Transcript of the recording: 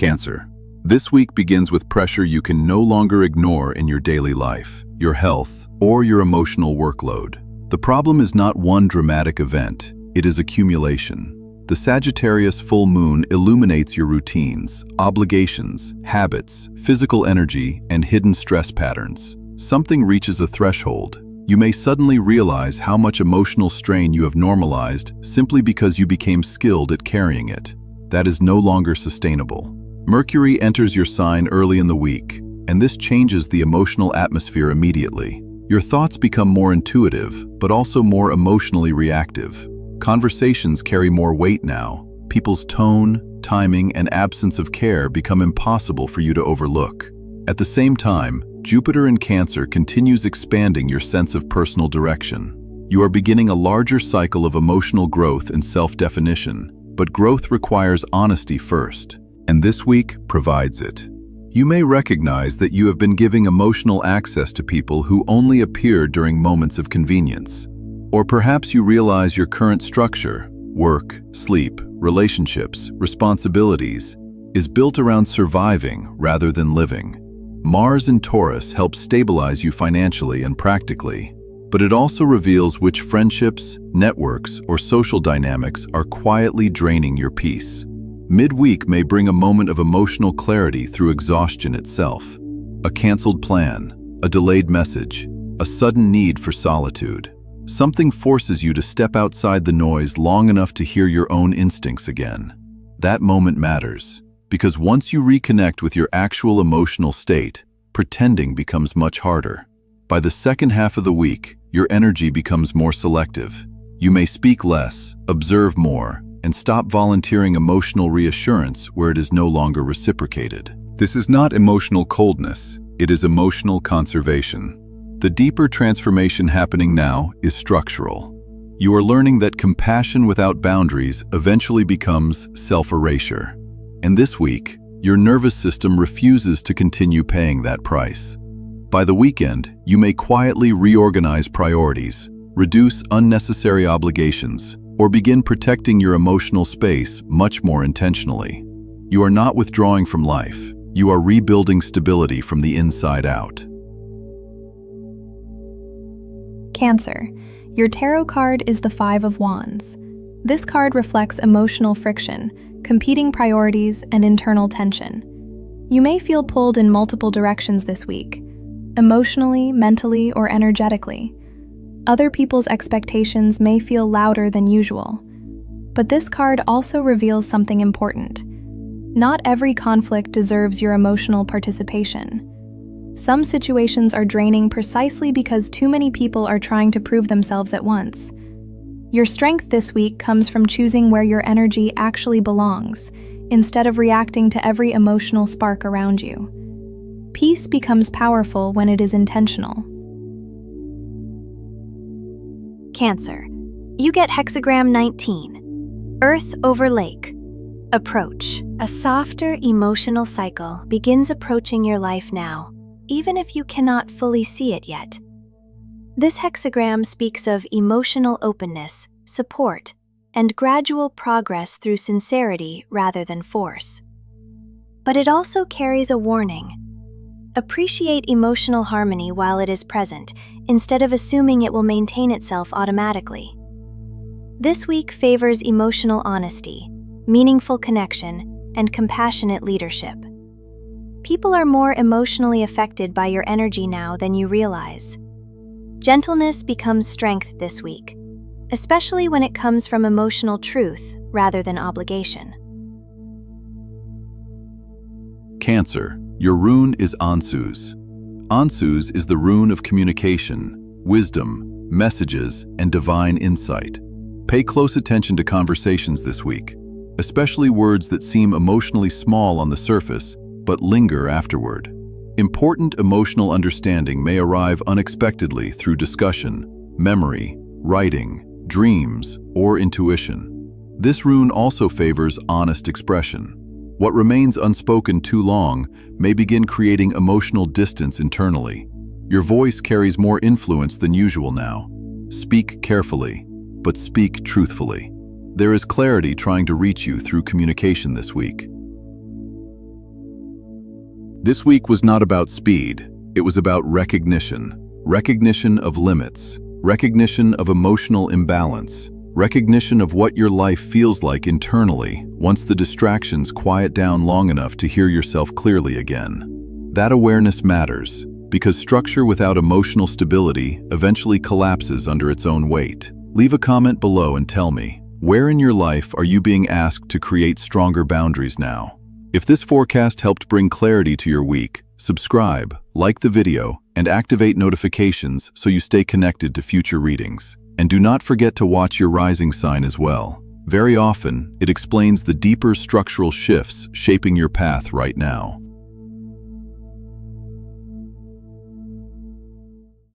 Cancer. This week begins with pressure you can no longer ignore in your daily life, your health, or your emotional workload. The problem is not one dramatic event, it is accumulation. The Sagittarius Full Moon illuminates your routines, obligations, habits, physical energy, and hidden stress patterns. Something reaches a threshold. You may suddenly realize how much emotional strain you have normalized simply because you became skilled at carrying it. That is no longer sustainable. Mercury enters your sign early in the week, and this changes the emotional atmosphere immediately. Your thoughts become more intuitive, but also more emotionally reactive. Conversations carry more weight now. People's tone, timing, and absence of care become impossible for you to overlook. At the same time, Jupiter in Cancer continues expanding your sense of personal direction. You are beginning a larger cycle of emotional growth and self-definition, but growth requires honesty first, and this week provides it. You may recognize that you have been giving emotional access to people who only appear during moments of convenience. Or perhaps you realize your current structure, work, sleep, relationships, responsibilities, is built around surviving rather than living. Mars in Taurus helps stabilize you financially and practically, but it also reveals which friendships, networks, or social dynamics are quietly draining your peace. Midweek may bring a moment of emotional clarity through exhaustion itself. A canceled plan, a delayed message, a sudden need for solitude. Something forces you to step outside the noise long enough to hear your own instincts again. That moment matters, because once you reconnect with your actual emotional state, pretending becomes much harder. By the second half of the week, your energy becomes more selective. You may speak less, observe more, and stop volunteering emotional reassurance where it is no longer reciprocated. This is not emotional coldness, it is emotional conservation. The deeper transformation happening now is structural. You are learning that compassion without boundaries eventually becomes self-erasure. And this week, your nervous system refuses to continue paying that price. By the weekend, you may quietly reorganize priorities, reduce unnecessary obligations, or begin protecting your emotional space much more intentionally. You are not withdrawing from life, you are rebuilding stability from the inside out. Cancer. Your tarot card is the Five of Wands. This card reflects emotional friction, competing priorities, and internal tension. You may feel pulled in multiple directions this week, emotionally, mentally, or energetically. Other people's expectations may feel louder than usual. But this card also reveals something important. Not every conflict deserves your emotional participation. Some situations are draining precisely because too many people are trying to prove themselves at once. Your strength this week comes from choosing where your energy actually belongs, instead of reacting to every emotional spark around you. Peace becomes powerful when it is intentional. Cancer. You get hexagram 19. Earth over lake. Approach. A softer emotional cycle begins approaching your life now, even if you cannot fully see it yet. This hexagram speaks of emotional openness, support, and gradual progress through sincerity rather than force. But it also carries a warning. Appreciate emotional harmony while it is present, instead of assuming it will maintain itself automatically. This week favors emotional honesty, meaningful connection, and compassionate leadership. People are more emotionally affected by your energy now than you realize. Gentleness becomes strength this week, especially when it comes from emotional truth rather than obligation. Cancer. Your rune is Ansus. Ansus is the rune of communication, wisdom, messages, and divine insight. Pay close attention to conversations this week, especially words that seem emotionally small on the surface but linger afterward. Important emotional understanding may arrive unexpectedly through discussion, memory, writing, dreams, or intuition. This rune also favors honest expression. What remains unspoken too long may begin creating emotional distance internally. Your voice carries more influence than usual now. Speak carefully, but speak truthfully. There is clarity trying to reach you through communication this week. This week was not about speed. It was about recognition. Recognition of limits. Recognition of emotional imbalance. Recognition of what your life feels like internally once the distractions quiet down long enough to hear yourself clearly again. That awareness matters, because structure without emotional stability eventually collapses under its own weight. Leave a comment below and tell me, where in your life are you being asked to create stronger boundaries now? If this forecast helped bring clarity to your week, subscribe, like the video, and activate notifications so you stay connected to future readings. And do not forget to watch your rising sign as well. Very often, it explains the deeper structural shifts shaping your path right now.